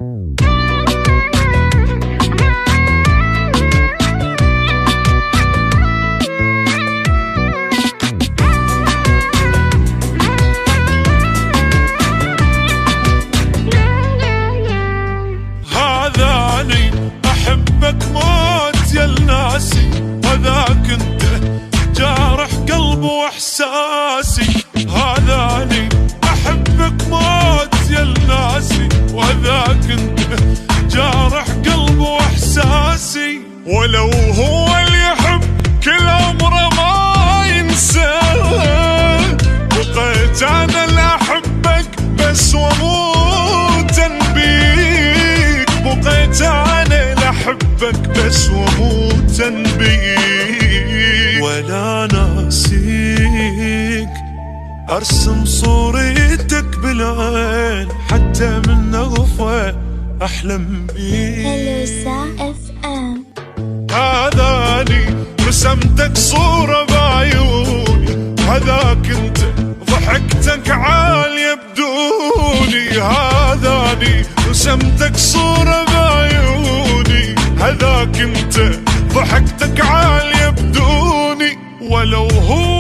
هذاني أحبك موت يا الناسي، هذاك انت جارح قلب واحساسي. هذاني أحبك موت يا الناسي، وذاك انت جارح قلب واحساسي. ولو هو اللي يحب كل عمره ما ينساه، بقيت انا اللي احبك بس واموتا بيك. بقيت انا اللي احبك بس واموتا بيك. ولا ناسيك ارسم صورتك بالعين، حتى من نغفة احلم بيك. هلوسة FM. هذاني رسمتك صورة بعيوني، هذاك انت ضحكتك عالية بدوني. هذاني رسمتك صورة بعيوني، هذاك انت ضحكتك عالية بدوني. ولو هو